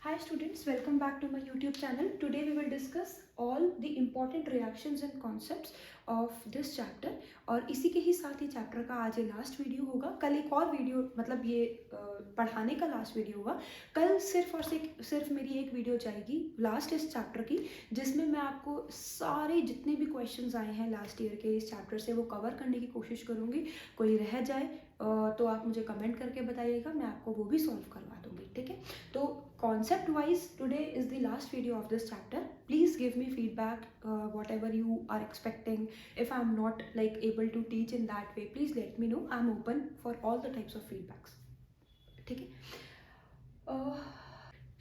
Hi students, welcome back to my YouTube channel. Today we will discuss all the important reactions and concepts of this chapter. और इसी के ही साथ ही chapter का आज ये last video होगा. कल एक और वीडियो मतलब ये पढ़ाने का लास्ट वीडियो होगा. कल सिर्फ मेरी एक वीडियो जाएगी लास्ट इस चैप्टर की, जिसमें मैं आपको सारे जितने भी क्वेश्चंस आए हैं लास्ट ईयर के इस चैप्टर से वो कवर करने की कोशिश करूँगी. कोई रह जाए तो आप मुझे कमेंट करके बताइएगा, मैं आपको वो भी सॉल्व करवा दूँगी. ठीक है, तो concept wise today is the last video of this chapter. Please give me feedback, whatever you are expecting. If I'm not like able to teach in that way, please let me know. I'm open for all the types of feedbacks. ठीक है.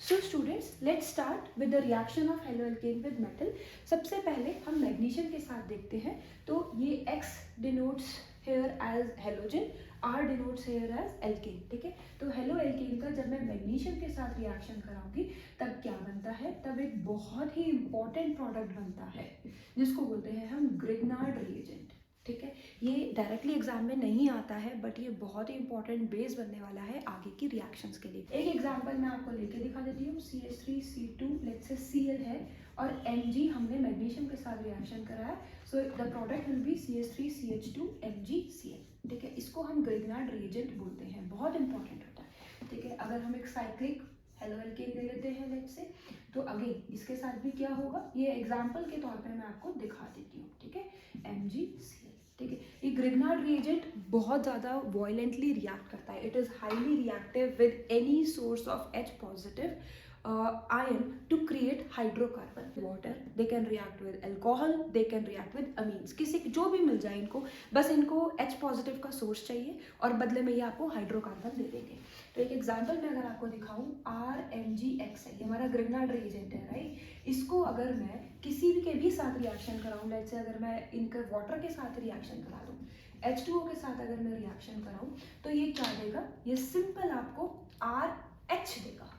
So students, let's start with the reaction of haloalkane with metal. सबसे पहले हम magnesium के साथ देखते हैं. तो ये X denotes here as halogen, R denotes here as alkane. ठीक है, तो हेलो एल्केन का जब मैं मैग्नीशियम के साथ रिएक्शन कराऊंगी तब क्या बनता है, तब एक बहुत ही इंपॉर्टेंट प्रोडक्ट बनता है जिसको बोलते हैं हम ग्रिग्नार्ड रिएजेंट. ठीक है, ये डायरेक्टली एग्जाम में नहीं आता है बट ये बहुत ही इंपॉर्टेंट बेस बनने वाला है आगे की रिएक्शंस के लिए. एक एग्जांपल मैं आपको लेके दिखा देती हूँ. CH3C2 लेट्स से Cl है और Mg हमने मैग्नीशियम के साथ रिएक्शन कराया. So the product will be CH3CH2MgCl. ठीक है, इसको हम ग्रिग्नार्ड रिएजेंट बोलते हैं, बहुत इंपॉर्टेंट होता है. ठीक है, अगर हम एक साइक्लिक हेलोएल्केन ले लेते हैं लेट्स से, तो अगेन इसके साथ भी क्या होगा, ये एग्जांपल के तौर पे मैं आपको दिखा देती हूँ. ठीक है, MgCl. ठीक है, ये ग्रिग्नार्ड रिएजेंट बहुत ज़्यादा वॉयलेंटली रिएक्ट करता है. It is highly reactive with any source of H positive ion to create hydrocarbon. Water, they can react with alcohol, they can react with amines. किसी जो भी मिल जाए इनको, बस इनको H पॉजिटिव का सोर्स चाहिए और बदले में ये आपको हाइड्रोकार्बन दे देंगे. तो एक एग्जांपल मैं अगर आपको दिखाऊं, RMgX है, ये हमारा ग्रिग्नार्ड रिएजेंट है, राइट. इसको अगर मैं किसी भी के भी साथ रिएक्शन कराऊं, लेट्स से अगर मैं इनके वाटर के साथ रिएक्शन करा दूं, H2O के साथ अगर मैं रिएक्शन कराऊं, तो ये क्या देगा, ये सिंपल आपको RH देगा,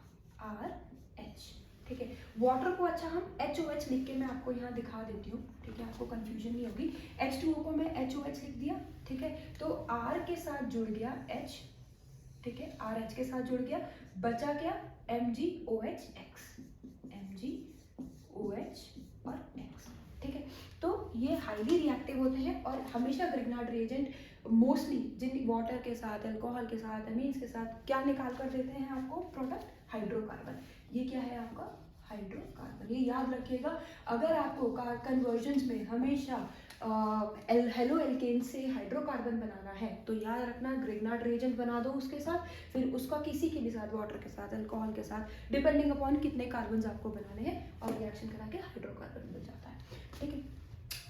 RH. ठीक है, वाटर को अच्छा हम HOH लिख के मैं आपको यहाँ दिखा देती हूँ. ठीक है, आपको कंफ्यूजन नहीं होगी. H2O को मैं HOH लिख दिया. ठीक है, तो R के साथ जुड़ गया H. ठीक है, RH के साथ जुड़ गया, बचा क्या, MgOH और X. ठीक है, तो ये हाईली रिएक्टिव होते हैं और हमेशा ग्रिग्नार्ड रिएजेंट मोस्टली जिन वाटर के साथ, अल्कोहल के साथ, अमीन्स के साथ क्या निकाल कर देते हैं आपको प्रोडक्ट, हाइड्रोकार्बन. ये क्या है आपका हाइड्रोकार्बन. ये याद रखिएगा. अगर आपको कन्वर्जन्स में हमेशा हेलो एल्केन से हाइड्रोकार्बन बनाना है तो याद रखना ग्रिग्नार्ड रिएजेंट बना दो उसके साथ, फिर उसका किसी के भी साथ, वाटर के साथ, अल्कोहल के साथ, डिपेंडिंग अपॉन कितने कार्बन आपको बनाने हैं, और रिएक्शन करा के हाइड्रोकार्बन बन जाता है. ठीक है,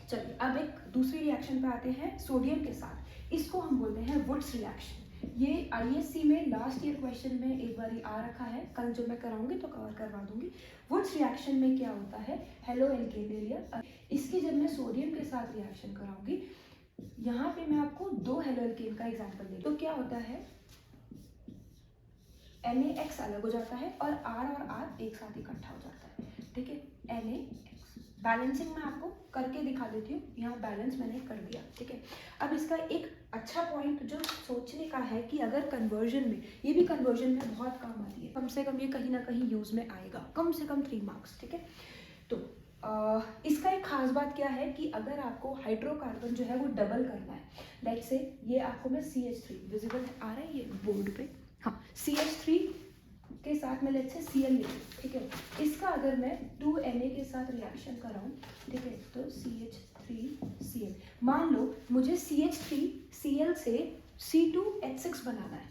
चलिए अब एक दूसरी रिएक्शन पे आते हैं सोडियम के साथ. इसको हम बोलते हैं वुड्स रिएक्शन. ये ISC में लास्ट ईयर क्वेश्चन में एक बार आ रखा है, कल जो मैं कराऊंगी तो कवर करवा दूंगी. वुड्स रिएक्शन में क्या होता है, हेलो एल्केन ले लिया, इसकी जब मैं सोडियम के साथ रिएक्शन कराऊंगी, यहाँ पे मैं आपको दो हेलो एल्केन का एग्जांपल दे, तो क्या होता है, NaX अलग हो जाता है और R और R एक साथ इकट्ठा हो जाता है. ठीक है, NaX बैलेंसिंग मैं आपको करके दिखा देती हूँ. यहाँ बैलेंस मैंने कर दिया. ठीक है, अब इसका एक अच्छा पॉइंट जो सोचने का है कि अगर कन्वर्जन में, ये भी कन्वर्जन में बहुत काम आती है, कम से कम ये कहीं ना कहीं यूज में आएगा, कम से कम 3 मार्क्स. ठीक है, तो इसका एक खास बात क्या है कि अगर आपको हाइड्रोकार्बन जो है वो डबल करना है, लाइक से ये आपको मैं CH3 विजिबल आ रहा है ये बोर्ड पे, हाँ, CH3 के साथ मैं लेट्स से Cl ले लूँ. ठीक है, इसका अगर मैं 2Na के साथ रिएक्शन कराऊँ, ठीक है, तो CH3Cl, मान लो मुझे CH3Cl से C2H6 बनाना है.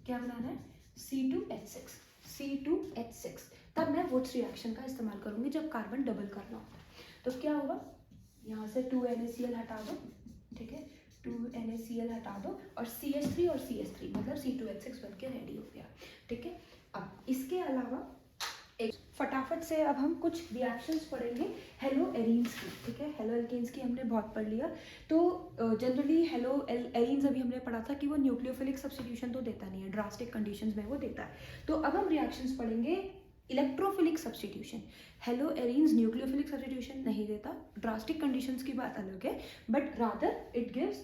क्या बनाना है, C2H6, तब मैं वुड्स रिएक्शन का इस्तेमाल करूंगी जब कार्बन डबल करना होता है. तो क्या होगा, यहाँ से 2NaCl हटा दो. ठीक है, 2NaCl हटा दो और CH3 और CH3 मतलब C2H6 बन के रेडी हो गया. ठीक है, अब इसके अलावा एक फटाफट से अब हम कुछ रिएक्शंस पढ़ेंगे हेलो एरीन्स की. ठीक है, हेलो एल्केन्स की हमने बहुत पढ़ लिया. तो जनरली हेलो एरीन्स अभी हमने पढ़ा था कि वो न्यूक्लियोफिलिक सब्स्टिट्यूशन तो देता नहीं है, ड्रास्टिक कंडीशंस में वो देता है. तो अब हम रिएक्शंस पढ़ेंगे electrophilic substitution. Hello arenes nucleophilic substitution नहीं देता, ड्रास्टिक कंडीशंस की बात अलग है, but rather it gives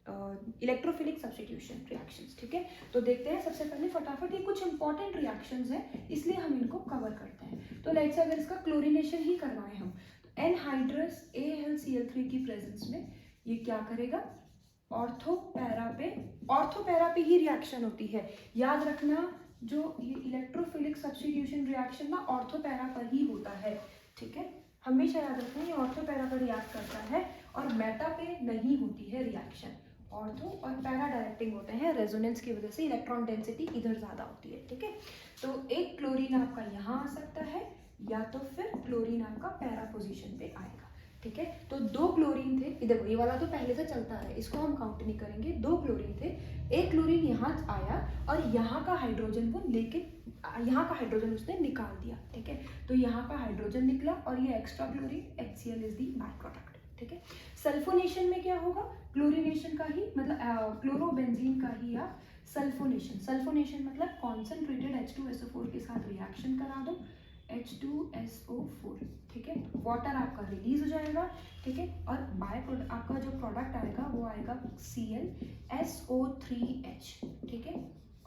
electrophilic substitution reactions, ठीक है। तो देखते हैं सबसे पहले फटाफट, ये कुछ इंपॉर्टेंट रिएक्शंस हैं इसलिए हम इनको कवर करते हैं। तो लेट्स से अगर इसका क्लोरीनेशन ही करवाएं हम, तो एनहाइड्रस AlCl3 की प्रेजेंस में ये क्या करेगा, ऑर्थो पैरा पे ही रिएक्शन होती है। याद रखना, जो ये इलेक्ट्रोफिलिक सब्स्टिट्यूशन रिएक्शन ना ऑर्थो पैरा पर ही होता है, ठीक है। हमेशा याद रखना, ये ऑर्थो पैरा पर रिएक्ट करता है और मेटा पे नहीं होती है रिएक्शन। ऑर्थो और पैरा डायरेक्टिंग होते हैं, रेजोनेंस की वजह से इलेक्ट्रॉन डेंसिटी इधर ज़्यादा होती है, ठीक है। तो एक क्लोरीन आपका यहाँ आ सकता है, या तो फिर क्लोरीन आपका पैरा पोजीशन पे आएगा, ठीक है। तो 2 क्लोरीन थे, इधर ये वाला तो पहले से चलता है, इसको हम काउंट नहीं करेंगे। 2 क्लोरीन थे, एक क्लोरीन यहाँ आया और यहाँ का हाइड्रोजन वो लेके, यहाँ का हाइड्रोजन उसने निकाल दिया, ठीक है। तो यहाँ का हाइड्रोजन निकला और ये extra chlorine HCl is the by product, ठीक है। सल्फोनेशन में क्या होगा, क्लोरीनेशन का ही मतलब क्लोरोबेंजीन का ही आप सल्फोनेशन मतलब कॉन्सेंट्रेटेड H2SO4 के साथ रिएक्शन करा दो, H2SO4, ठीक है। वाटर आपका रिलीज हो जाएगा, ठीक है। और बाय प्रोडक्ट आपका जो प्रोडक्ट आएगा वो आएगा ClSO3H, ठीक है।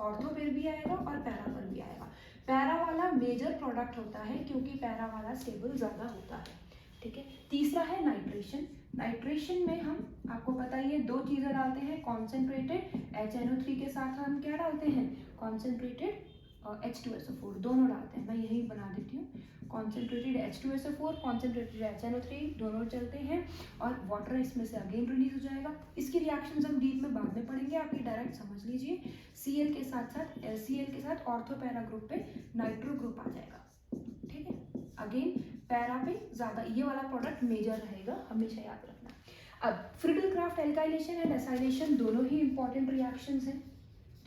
ऑर्थो पर भी आएगा और पैरा पर भी आएगा। पैरा वाला मेजर प्रोडक्ट होता है क्योंकि पैरा वाला स्टेबल ज़्यादा होता है, ठीक है। तीसरा है नाइट्रेशन में हम, आपको पता ही है, 2 चीज़ें डालते हैं, कॉन्सेंट्रेटेड HNO3 के साथ हम क्या डालते हैं, कॉन्सेंट्रेटेड H2SO4, दोनों डालते हैं। मैं यही बना देती हूँ, कॉन्सेंट्रेटेड H2SO4, कॉन्सेंट्रेटेड HNO3, दोनों चलते हैं और वाटर इसमें से अगेन रिलीज हो जाएगा। इसकी रिएक्शंस हम डीप में बाद में पढ़ेंगे, आप ये डायरेक्ट समझ लीजिए। Cl के साथ LCl के साथ ऑर्थो पैरा ग्रुप पे नाइट्रो ग्रुप आ जाएगा, ठीक है। अगेन पैरा पे ज़्यादा ये वाला प्रोडक्ट मेजर रहेगा, हमेशा याद रखना। अब Friedel Crafts alkylation and acylation दोनों ही इंपॉर्टेंट रिएक्शंस हैं,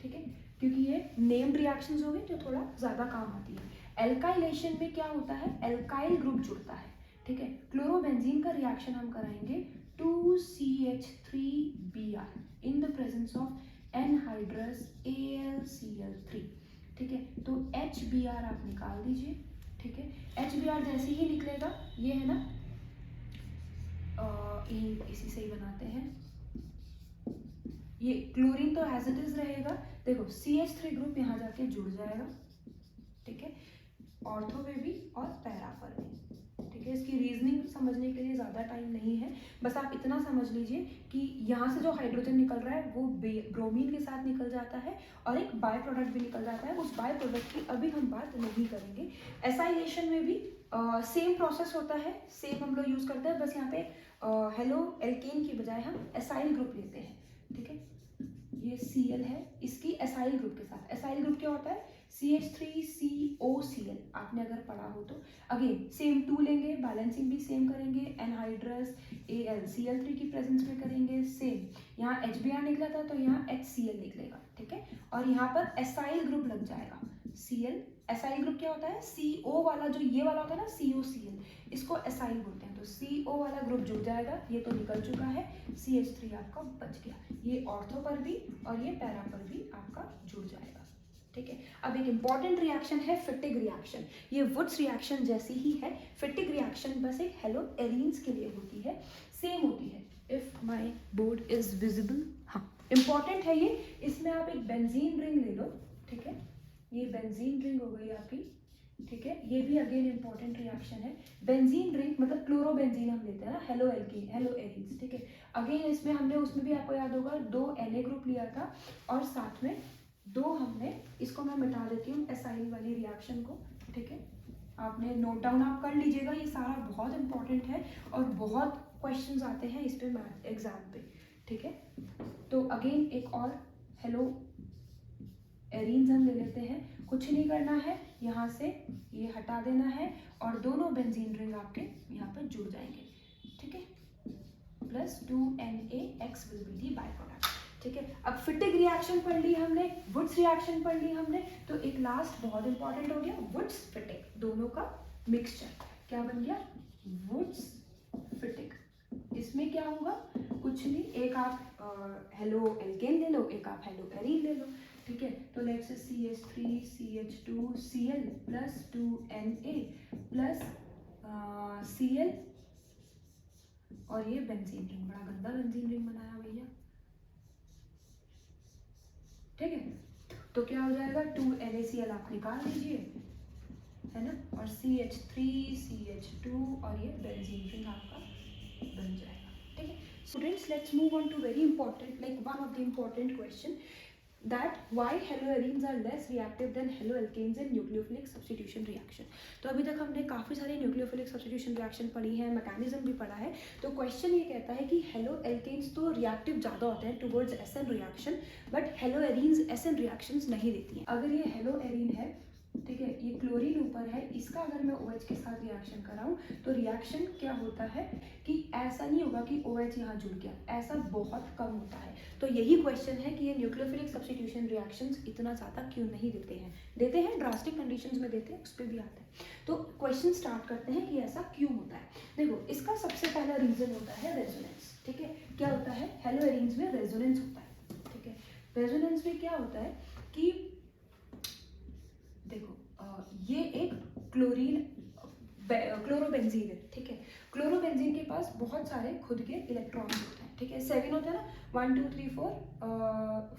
ठीक है, क्योंकि ये नेम्ड रिएक्शंस हो गए जो थोड़ा ज़्यादा काम आती है। एल्काइलेशन में क्या होता है, एल्काइल ग्रुप जुड़ता है, ठीक है। क्लोरोबेंजीन का रिएक्शन हम कराएंगे 2CH3Br in the presence of anhydrous AlCl3, ठीक है। तो HBr आप निकाल दीजिए, ठीक है। HBr जैसे ही निकलेगा, ये है ना, इसी से ही बनाते हैं, ये क्लोरीन तो एज इट इज रहेगा, देखो CH3 ग्रुप यहाँ जाके जुड़ जाएगा, ठीक है, ऑर्थो पे भी और पैरा पर भी, ठीक है। इसकी रीजनिंग समझने के लिए ज़्यादा टाइम नहीं है, बस आप इतना समझ लीजिए कि यहाँ से जो हाइड्रोजन निकल रहा है वो ब्रोमीन के साथ निकल जाता है और एक बाय प्रोडक्ट भी निकल जाता है, उस बाय प्रोडक्ट की अभी हम बात नहीं करेंगे। एसाइलेशन में भी सेम प्रोसेस होता है, सेम हम लोग यूज़ करते हैं, बस यहाँ पे हेलो एल्केन की बजाय हम एसाइल ग्रुप लेते हैं, ठीक है। ये Cl है, इसकी एसाइल ग्रुप के साथ, एसाइल ग्रुप क्या होता है, CH3COCl, आपने अगर पढ़ा हो तो। अगेन सेम 2 लेंगे, बैलेंसिंग भी सेम करेंगे, एनहाइड्रस AlCl3 की प्रेजेंस में करेंगे सेम। यहाँ HBr निकला था तो यहाँ HCl निकलेगा, ठीक है। और यहाँ पर एसाइल ग्रुप लग जाएगा, Cl। एसाइल ग्रुप क्या होता है, CO वाला जो ये वाला होता है ना, COCl, इसको एसाइल बोलते हैं। तो CO वाला ग्रुप जुड़ जाएगा, ये तो निकल चुका है, CH3 आपका बच गया, ये ऑर्थो पर भी और ये पैरा पर भी आपका जुड़ जाएगा, ठीक है। अब एक इंपॉर्टेंट रिएक्शन है फिटिग रिएक्शन, ये वुड्स रिएक्शन जैसी ही है। फिटिग रिएक्शन बस एक हेलो एरीन्स के लिए होती है, सेम होती है। If my board is visible, हाँ इंपॉर्टेंट है ये। इसमें आप एक बेंजीन रिंग ले लो, ठीक है, ये बेंजीन रिंग हो गई आपकी, ठीक है। ये भी अगेन इंपॉर्टेंट रिएक्शन है। बेंजीन रिंग मतलब क्लोरोबेंजीन हम लेते हैं ना, हेलो एरीन्स, ठीक है। अगेन इसमें हमने, उसमें भी आपको याद होगा 2 Na ग्रुप लिया था और साथ में 2 हमने, इसको मैं मिटा देती हूँ एसाइल वाली रिएक्शन को, ठीक है। आपने नोट डाउन आप कर लीजिएगा, ये सारा बहुत इंपॉर्टेंट है और बहुत क्वेश्चंस आते हैं इस पे मैथ एग्जाम पे, ठीक है। तो अगेन एक और हेलो एरीन्स हम ले लेते हैं, कुछ नहीं करना है, यहाँ से ये हटा देना है और दोनों बेंजीन रिंग आपके यहाँ पर जुड़ जाएंगे, ठीक है। Plus 2NaX will be the by product, ठीक है। अब फिटिग रिएक्शन पढ़ ली हमने, वुड्स रिएक्शन पढ़ ली हमने, तो एक लास्ट बहुत इंपॉर्टेंट हो गया वुड्स फिटिग, दोनों का मिक्सचर क्या बन गया, वुड्स फिटिग। इसमें क्या होगा, कुछ नहीं, एक आप हेलो एल्केन ले लो, एक आप हेलो एरीन ले लो, ठीक है। तो let's say CH3CH2Cl plus 2Na plus Cl और ये बेंजीन रिंग, बड़ा गंदा बेंजीन रिंग बनाया भैया, ठीक है। तो क्या हो जाएगा, 2NaCl आप निकाल लीजिए, है ना, और CH3CH2 और ये बेंजीन रिंग आपका बन जाएगा। ठीक है students, let's move on to very important, like one of the important question, that why haloarenes are less reactive than haloalkanes in nucleophilic substitution reaction। तो अभी तक हमने काफ़ी सारे न्यूक्लियोफिलिक सब्स्टिट्यूशन रिएक्शन पढ़ी है, मैकेनिज्म भी पढ़ा है। तो क्वेश्चन ये कहता है कि हेलोएल्केन्स तो रिएक्टिव ज़्यादा होते हैं towards SN reaction, but haloarenes SN reactions नहीं देती हैं। अगर ये हेलोएरीन है, ठीक है, ये क्लोरीन ऊपर है, इसका अगर मैं OH के साथ रिएक्शन कराऊं तो रिएक्शन क्या होता है कि ऐसा नहीं होगा कि OH यहाँ जुड़ गया, ऐसा बहुत कम होता है। तो यही क्वेश्चन है कि ये न्यूक्लियोफिलिक सब्स्टिट्यूशन रिएक्शंस इतना ज़्यादा क्यों नहीं देते हैं। देते हैं, ड्रास्टिक कंडीशंस में देते हैं, उस पर भी आता है। तो क्वेश्चन स्टार्ट करते हैं कि ऐसा क्यों होता है। देखो, इसका सबसे पहला रीज़न होता है रेजोनेंस। ठीक है, क्या होता है, हेलोएरीन्स में रेजोनेंस होता है। ठीक है, रेजोनेंस में क्या होता है कि देखो ये एक क्लोरोबेंजीन है। ठीक है, क्लोरोबेंजीन के पास बहुत सारे खुद के इलेक्ट्रॉन्स होते हैं। ठीक है, 7 होते हैं ना, 1 2 3 4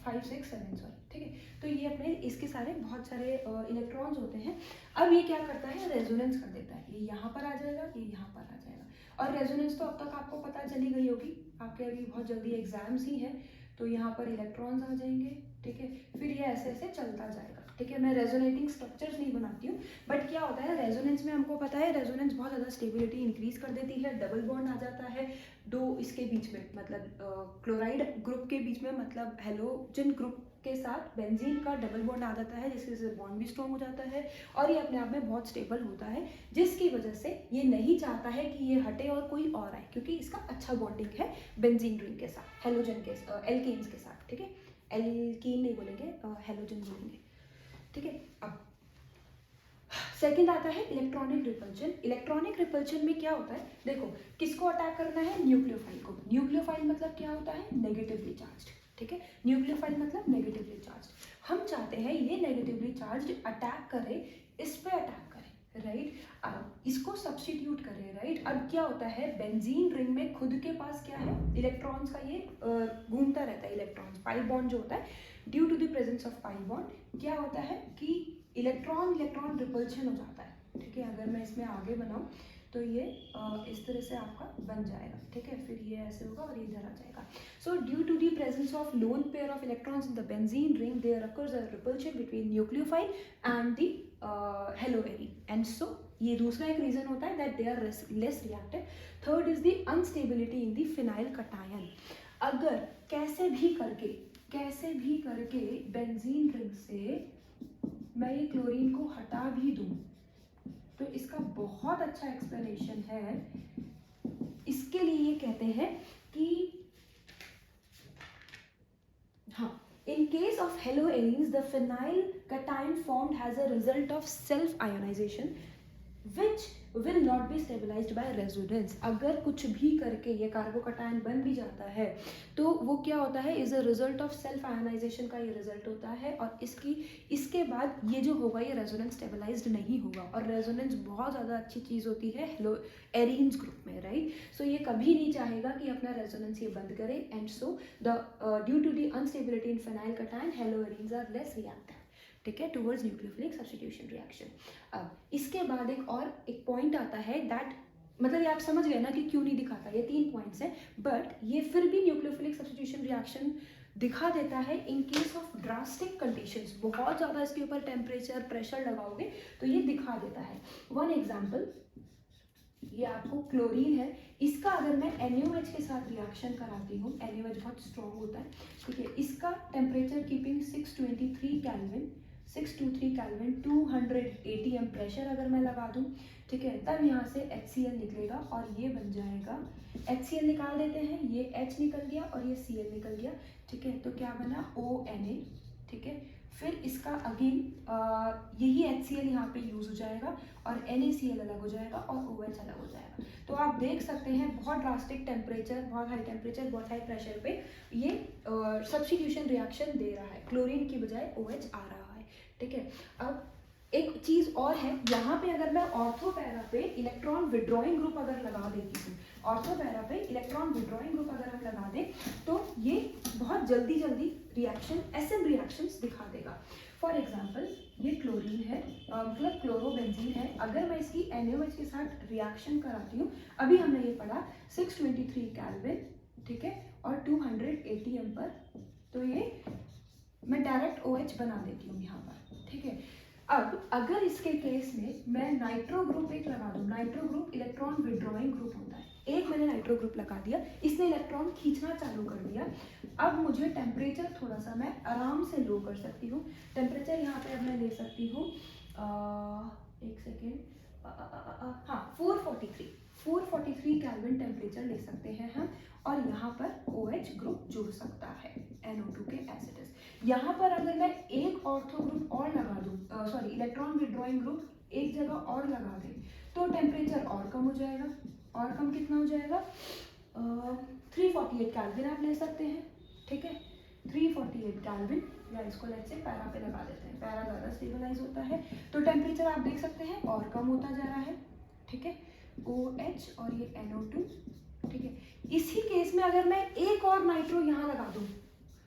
5 6 7 सॉरी। ठीक है, तो ये अपने इसके सारे बहुत सारे इलेक्ट्रॉन्स होते हैं। अब ये क्या करता है, रेजोनेंस कर देता है, ये यहाँ पर आ जाएगा, ये यहाँ पर आ जाएगा। और रेजोनेंस तो अब तक आपको पता चली गई होगी, आपके अभी बहुत जल्दी एग्जाम्स ही हैं, तो यहाँ पर इलेक्ट्रॉन्स आ जाएंगे। ठीक है, फिर ये ऐसे ऐसे चलता जाएगा। ठीक है, मैं रेजोनेटिंग स्ट्रक्चर्स नहीं बनाती हूँ, बट क्या होता है रेजोनेंस में, हमको पता है रेजोनेंस बहुत ज़्यादा स्टेबिलिटी इंक्रीज कर देती है, डबल बॉन्ड आ जाता है दो इसके बीच में, मतलब क्लोराइड ग्रुप के बीच में, मतलब हेलोजन ग्रुप के साथ बेंजीन का डबल बॉन्ड आ जाता है, जिसकी वजह से बॉन्ड भी स्ट्रॉन्ग हो जाता है और ये अपने आप में बहुत स्टेबल होता है, जिसकी वजह से ये नहीं चाहता है कि ये हटे और कोई और आए, क्योंकि इसका अच्छा बॉन्डिंग है बेंजीन रिंग के साथ, हेलोजन के एल्केन्स के साथ। ठीक है, एल्कीन नहीं बोलेंगे, हेलोजन बोलेंगे। ठीक है, अब सेकंड आता है इलेक्ट्रॉनिक रिपल्शन। इलेक्ट्रॉनिक रिपल्शन में क्या होता है, देखो किसको अटैक करना है, न्यूक्लियोफाइल को। न्यूक्लियोफाइल मतलब क्या होता है, नेगेटिवली चार्ज्ड। ठीक है, न्यूक्लियोफाइल मतलब नेगेटिवली चार्ज्ड। हम चाहते हैं ये नेगेटिवली चार्ज्ड अटैक करे, इस पे अटैक करे, राइट। अब इसको सब्स्टिट्यूट करें, राइट। अब क्या होता है, बेंजीन रिंग में खुद के पास क्या है, इलेक्ट्रॉन्स का ये घूमता रहता है, इलेक्ट्रॉन्स, पाई बॉन्ड जो होता है, due to the presence of pi bond क्या होता है कि इलेक्ट्रॉन रिपल्शन हो जाता है। ठीक है, अगर मैं इसमें आगे बनाऊं तो ये इस तरह से आपका बन जाएगा। ठीक है, फिर ये ऐसे होगा और ये इधर आ जाएगा। So due to the presence of lone pair of electrons in the benzene ring there occurs a repulsion between nucleophile and the haloarene, and so ये दूसरा एक रीजन होता है that they are less reactive. Third is the instability in the phenyl cation. अगर कैसे भी करके benzene ring से मैं ये क्लोरीन को हटा भी दूं, तो इसका बहुत अच्छा एक्सप्लेनेशन है। इसके लिए ये कहते हैं कि हाँ, in case of haloarenes the phenyl cation formed has a result of self ionization which will not be stabilized by resonance। अगर कुछ भी करके ये कार्बोकटायन बन भी जाता है तो वो क्या होता है, is a result of self ionisation का ये रिजल्ट होता है, और इसके बाद ये जो होगा ये रेजोनेंस स्टेबलाइज्ड नहीं होगा। और रेजोनेंस बहुत ज़्यादा अच्छी चीज़ होती है हेलोएरीन्स ग्रुप में, राइट। सो ये कभी नहीं चाहेगा कि अपना रेजोनेंस ये बंद करे, and so the due to the instability in phenyl cation haloarenes are less reactive. ठीक है, टुवर्ड्स न्यूक्लियोफिलिक सब्स्टिट्यूशन रिएक्शन। अब इसके बाद एक पॉइंट आता है दैट, मतलब ये आप समझ गए ना कि क्यों नहीं दिखाता, ये 3 पॉइंट्स हैं, बट ये फिर भी न्यूक्लियोफिलिक सब्स्टिट्यूशन रिएक्शन दिखा देता है in case of drastic conditions. बहुत ज़्यादा इसके ऊपर टेम्परेचर प्रेशर लगाओगे तो ये दिखा देता है। वन एग्जाम्पल, ये आपको क्लोरीन है, इसका अगर मैं NaOH के साथ रिएक्शन कराती हूँ, NaOH बहुत स्ट्रॉन्ग होता है। ठीक है, इसका temperature keeping 623 kelvin, 623 kelvin, 200 ATM pressure अगर मैं लगा दूँ, ठीक है, तब यहाँ से HCl निकलेगा और ये बन जाएगा। HCl निकाल देते हैं, ये H निकल गया और ये Cl निकल गया। ठीक है, तो क्या बना, ONa। ठीक है, फिर इसका अगेन यही HCl यहाँ पे यूज हो जाएगा और NaCl अलग हो जाएगा और OH अलग हो जाएगा। तो आप देख सकते हैं बहुत ड्रास्टिक टेम्परेचर, बहुत हाई टेम्परेचर, बहुत हाई प्रेशर पे ये सब्स्टिट्यूशन रिएक्शन दे रहा है, क्लोरीन की बजाय OH आ रहा है। ठीक है, अब एक चीज़ और है, यहाँ पे अगर मैं ऑर्थो पैरा पे इलेक्ट्रॉन विड्रॉइंग ग्रुप अगर लगा देती हूँ, ऑर्थो पैरा पे इलेक्ट्रॉन विड्रॉइंग ग्रुप अगर हम लगा दें तो ये बहुत जल्दी जल्दी रिएक्शन एसएन रिएक्शंस दिखा देगा। फॉर एग्जांपल ये क्लोरीन है, मतलब क्लोरोबेंजीन है, अगर मैं इसकी NaOH के साथ रिएक्शन कराती हूँ, अभी हमने ये पढ़ा 623 केल्विन, ठीक है, और 200 ATM पर, तो ये मैं डायरेक्ट OH बना देती हूँ यहाँ पर, ठीक है। अब अगर इसके केस में मैं नाइट्रो ग्रुप एक लगा दूँ, nitro group electron withdrawing group होता है, एक मैंने नाइट्रो ग्रुप लगा दिया, इसने इलेक्ट्रॉन खींचना चालू कर दिया। अब मुझे टेम्परेचर थोड़ा सा मैं आराम से लो कर सकती हूँ। टेम्परेचर यहाँ पे अब मैं ले सकती हूँ, एक सेकेंड, हाँ 443 केल्विन टेम्परेचर ले सकते हैं हम, और यहाँ पर OH ग्रुप जुड़ सकता है NO2 के एसिड। यहाँ पर अगर मैं एक ऑर्थो ग्रुप और लगा दूँ, सॉरी इलेक्ट्रॉन विड्रॉइंग ग्रुप एक जगह और लगा दें, तो टेम्परेचर और कम हो जाएगा, और कम कितना हो जाएगा, 348 केल्विन आप ले सकते हैं, ठीक है, 348 केल्विन, या इसको लेट्स से पैरा पे लगा देते हैं, पैरा ज़्यादा स्टेबलाइज होता है, तो टेम्परेचर आप देख सकते हैं और कम होता जा रहा है, ठीक है, OH और ये NO2, ठीक है। इसी केस में अगर मैं एक और नाइट्रो यहाँ लगा दूँ,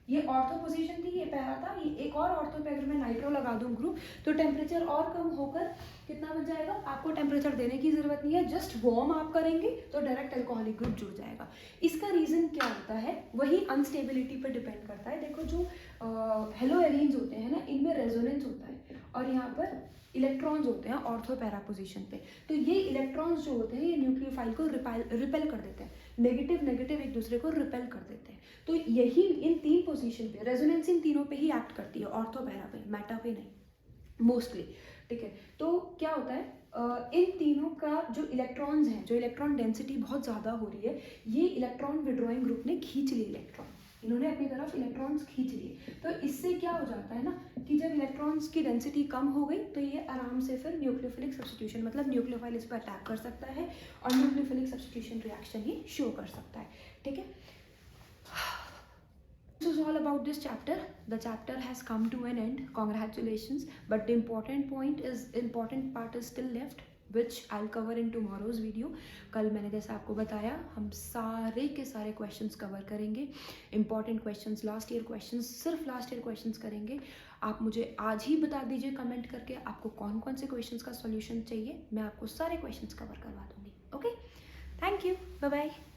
ये ऑर्थो पोजीशन थी, ये पैरा था, ये एक और ऑर्थो पे अगर मैं नाइट्रो लगा दूँ ग्रुप, तो टेम्परेचर और कम होकर कितना बन जाएगा, आपको टेम्परेचर देने की ज़रूरत नहीं है, जस्ट वार्म आप करेंगे तो डायरेक्ट अल्कोहलिक ग्रुप जुड़ जाएगा। इसका रीज़न क्या होता है, वही अनस्टेबिलिटी पर डिपेंड करता है। देखो जो हेलो एरीन्स होते हैं ना, इनमें रेजोनेंस होता है, और यहाँ पर इलेक्ट्रॉन्स होते हैं ऑर्थो पैरा पोजीशन पे, तो ये इलेक्ट्रॉन्स जो होते हैं ये न्यूक्लियोफाइल को रिपेल कर देते हैं, नेगेटिव नेगेटिव एक दूसरे को रिपेल कर देते हैं। तो यही इन तीन पोजीशन पे रेजोनेंस इन तीनों पे ही एक्ट करती है, ऑर्थो पैरा पे, मेटा पे नहीं मोस्टली, ठीक है। तो क्या होता है, इन तीनों का जो इलेक्ट्रॉन्स हैं, जो इलेक्ट्रॉन डेंसिटी बहुत ज़्यादा हो रही है, ये इलेक्ट्रॉन विड्रॉइंग ग्रुप ने खींच लिए इलेक्ट्रॉन, इन्होंने अपनी तरफ इलेक्ट्रॉन्स खींच लिए। तो इससे क्या हो जाता है ना कि जब इलेक्ट्रॉन्स की डेंसिटी कम हो गई तो ये आराम से फिर न्यूक्लियोफिलिक सब्स्टिट्यूशन, मतलब न्यूक्लियोफाइल इस पर अटैक कर सकता है और न्यूक्लियोफिलिक सब्स्टिट्यूशन रिएक्शन ही शो कर सकता है, ठीक है। This is all about this chapter. The chapter has come to an end. Congratulations. But the important part is still left, which I'll cover in tomorrow's video. कल मैंने जैसे आपको बताया, हम सारे के सारे questions cover करेंगे, important questions, last year questions, सिर्फ last year questions करेंगे। आप मुझे आज ही बता दीजिए कमेंट करके आपको कौन कौन से questions का solution चाहिए, मैं आपको सारे questions cover करवा दूँगी। Okay? Thank you. Bye bye.